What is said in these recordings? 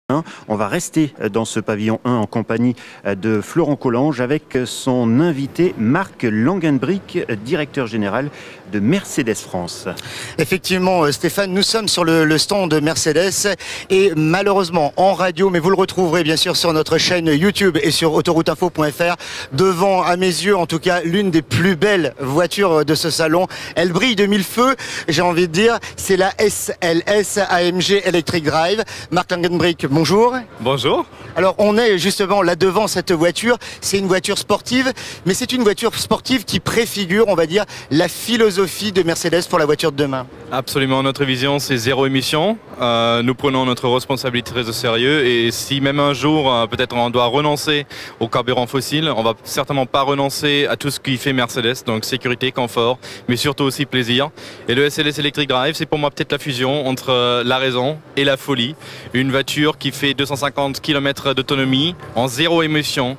On va rester dans ce pavillon 1 en compagnie de Florent Collange avec son invité Marc Langenbrick, directeur général de Mercedes France. Effectivement Stéphane, nous sommes sur le stand de Mercedes et malheureusement en radio, mais vous le retrouverez bien sûr sur notre chaîne YouTube et sur autorouteinfo.fr, devant à mes yeux en tout cas l'une des plus belles voitures de ce salon. Elle brille de mille feux, j'ai envie de dire, c'est la SLS AMG Electric Drive. Marc Langenbrick, bonjour. Bonjour. Alors on est justement là devant cette voiture, c'est une voiture sportive, mais c'est une voiture sportive qui préfigure, on va dire, la philosophie de Mercedes pour la voiture de demain. Absolument, notre vision c'est zéro émission. Nous prenons notre responsabilité très au sérieux et si même un jour peut-être on doit renoncer au carburant fossile, on va certainement pas renoncer à tout ce qui fait Mercedes, donc sécurité, confort, mais surtout aussi plaisir. Et le SLS Electric Drive, c'est pour moi peut-être la fusion entre la raison et la folie. Une voiture qui fait 250 km d'autonomie en zéro émission.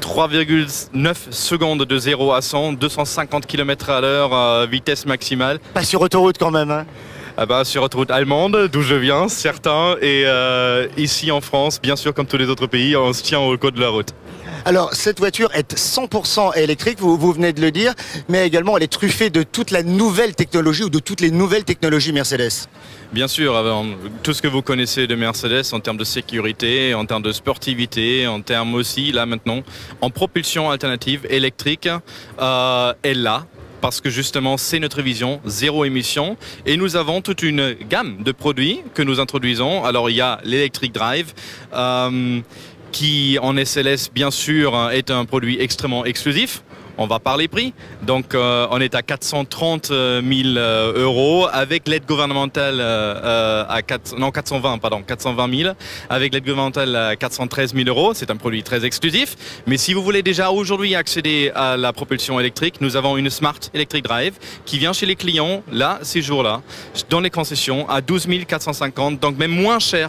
3,9 secondes de 0 à 100, 250 km à l'heure, vitesse maximale. Pas sur autoroute quand même, hein. Ah bah, sur autoroute allemande, d'où je viens, certains, et ici en France, bien sûr comme tous les autres pays, on se tient au code de la route. Alors cette voiture est 100% électrique, vous venez de le dire, mais également elle est truffée de toute la nouvelle technologie ou de toutes les nouvelles technologies Mercedes. Bien sûr, tout ce que vous connaissez de Mercedes en termes de sécurité, en termes de sportivité, en termes aussi, là maintenant, en propulsion alternative électrique, est là. Parce que justement, c'est notre vision, zéro émission. Et nous avons toute une gamme de produits que nous introduisons. Alors, il y a l'Electric Drive, qui en SLS, bien sûr, est un produit extrêmement exclusif. On va parler prix. Donc, on est à 430 000 euros avec l'aide gouvernementale à 420 000, avec l'aide gouvernementale à 413 000 euros. C'est un produit très exclusif. Mais si vous voulez déjà aujourd'hui accéder à la propulsion électrique, nous avons une Smart Electric Drive qui vient chez les clients, là, ces jours-là, dans les concessions, à 12 450, donc même moins cher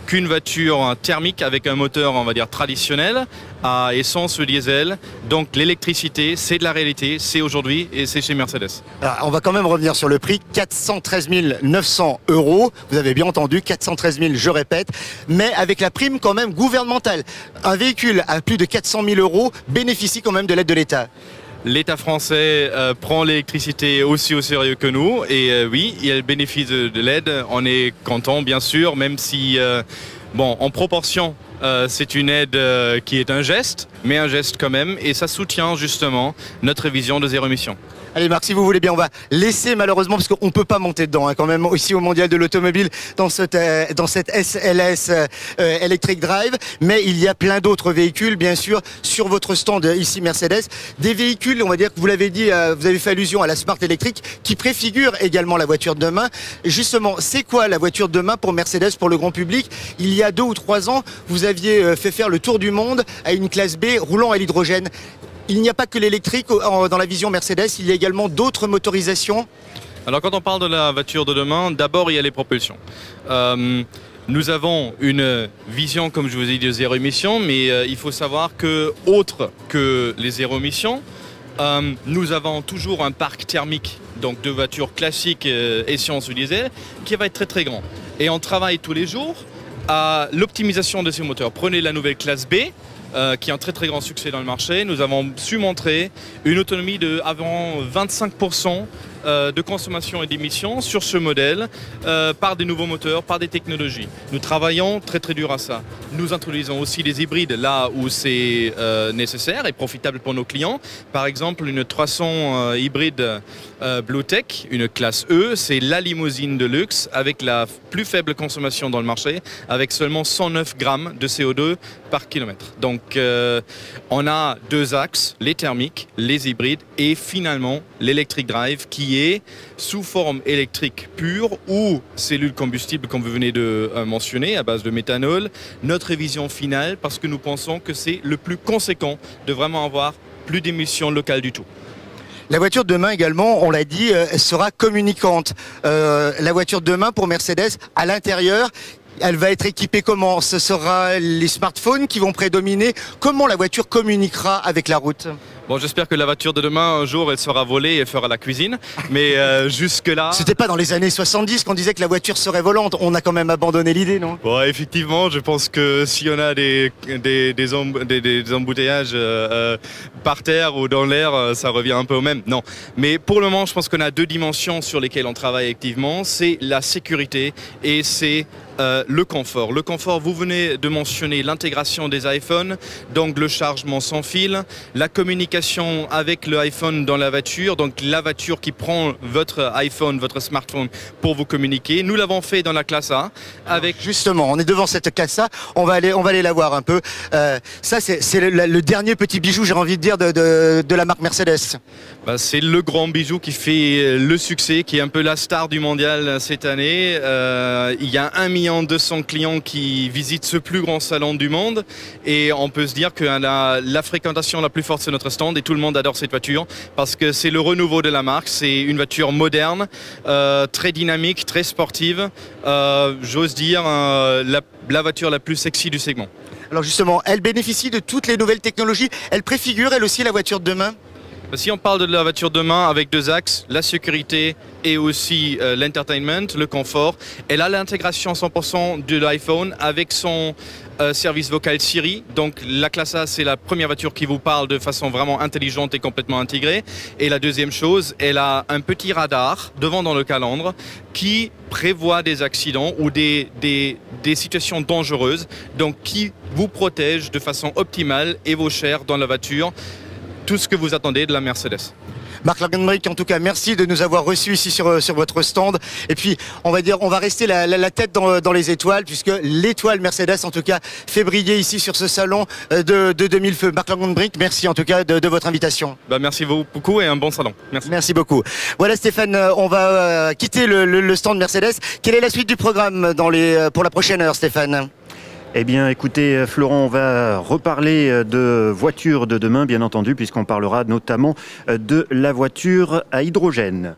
qu'une voiture thermique avec un moteur, on va dire, traditionnel, à essence ou diesel. Donc l'électricité, c'est de la réalité, c'est aujourd'hui et c'est chez Mercedes. Alors, on va quand même revenir sur le prix, 413 900 euros. Vous avez bien entendu, 413 000, je répète, mais avec la prime quand même gouvernementale. Un véhicule à plus de 400 000 euros bénéficie quand même de l'aide de l'État. L'État français prend l'électricité aussi au sérieux que nous et oui, il bénéficie de l'aide. On est content bien sûr, même si, bon, en proportion, c'est une aide qui est un geste, mais un geste quand même, et ça soutient justement notre vision de zéro émission. Allez Marc, si vous voulez bien, on va laisser malheureusement, parce qu'on ne peut pas monter dedans, hein, quand même, ici au Mondial de l'Automobile, dans cette SLS Electric Drive, mais il y a plein d'autres véhicules, bien sûr, sur votre stand ici Mercedes. Des véhicules, on va dire que vous l'avez dit, vous avez fait allusion à la Smart électrique, qui préfigure également la voiture de demain. Et justement, c'est quoi la voiture de demain pour Mercedes, pour le grand public? Il y a 2 ou 3 ans, vous aviez fait faire le tour du monde à une classe B roulant à l'hydrogène. Il n'y a pas que l'électrique dans la vision Mercedes, il y a également d'autres motorisations. Alors quand on parle de la voiture de demain, d'abord il y a les propulsions. Nous avons une vision, comme je vous ai dit, de zéro émission, mais il faut savoir que, autre que les zéro émissions, nous avons toujours un parc thermique, donc de voitures classiques essence ou diesel, qui va être très très grand. Et on travaille tous les jours à l'optimisation de ces moteurs. Prenez la nouvelle classe B, qui a un très très grand succès dans le marché. Nous avons su montrer une autonomie de avant 25% de consommation et d'émissions sur ce modèle par des nouveaux moteurs, par des technologies. Nous travaillons très très dur à ça. Nous introduisons aussi des hybrides là où c'est nécessaire et profitable pour nos clients. Par exemple, une 300 hybride BlueTech, une classe E, c'est la limousine de luxe avec la plus faible consommation dans le marché, avec seulement 109 grammes de CO2 par kilomètre. Donc on a 2 axes, les thermiques, les hybrides et finalement l'Electric Drive qui est sous forme électrique pure ou cellule combustible comme vous venez de mentionner à base de méthanol. Notre vision finale, parce que nous pensons que c'est le plus conséquent de vraiment avoir plus d'émissions locales du tout. La voiture de demain également, on l'a dit, sera communicante. La voiture de demain pour Mercedes, à l'intérieur, elle va être équipée comment? Ce sera les smartphones qui vont prédominer. Comment la voiture communiquera avec la route? Bon, j'espère que la voiture de demain, un jour, elle sera volée et fera la cuisine. Mais jusque-là... C'était pas dans les années 70 qu'on disait que la voiture serait volante. On a quand même abandonné l'idée, non? Bon, effectivement, je pense que si on a des embouteillages par terre ou dans l'air, ça revient un peu au même. Non. Mais pour le moment, je pense qu'on a deux dimensions sur lesquelles on travaille activement. C'est la sécurité et c'est le confort. Le confort, vous venez de mentionner l'intégration des iPhones, donc le chargement sans fil, la communication avec le iPhone dans la voiture, donc la voiture qui prend votre iPhone, votre smartphone pour vous communiquer. Nous l'avons fait dans la classe A. Avec... Justement, on est devant cette classe A, on va aller la voir un peu. Ça, c'est le dernier petit bijou, j'ai envie de dire, de la marque Mercedes. Bah, c'est le grand bijou qui fait le succès, qui est un peu la star du mondial cette année. Il y a 1,2 million clients qui visitent ce plus grand salon du monde et on peut se dire que la fréquentation la plus forte c'est notre stand et tout le monde adore cette voiture parce que c'est le renouveau de la marque, c'est une voiture moderne, très dynamique, très sportive, j'ose dire la voiture la plus sexy du segment. Alors justement, elle bénéficie de toutes les nouvelles technologies, elle préfigure elle aussi la voiture de demain? Si on parle de la voiture de demain avec deux axes, la sécurité et aussi l'entertainment, le confort, elle a l'intégration 100% de l'iPhone avec son service vocal Siri. Donc la classe A, c'est la première voiture qui vous parle de façon vraiment intelligente et complètement intégrée. Et la deuxième chose, elle a un petit radar devant dans le calandre qui prévoit des accidents ou des situations dangereuses, donc qui vous protège de façon optimale et vos chairs dans la voiture. Tout ce que vous attendez de la Mercedes. Marc Langenbrink, en tout cas, merci de nous avoir reçus ici sur votre stand. Et puis, on va rester la tête dans les étoiles, puisque l'étoile Mercedes, en tout cas, fait briller ici sur ce salon de 2000 feux. Marc Langenbrink, merci en tout cas de votre invitation. Bah, merci beaucoup et un bon salon. Merci. Merci beaucoup. Voilà Stéphane, on va quitter le stand Mercedes. Quelle est la suite du programme pour la prochaine heure, Stéphane ? Eh bien, écoutez, Florent, on va reparler de voitures de demain, bien entendu, puisqu'on parlera notamment de la voiture à hydrogène.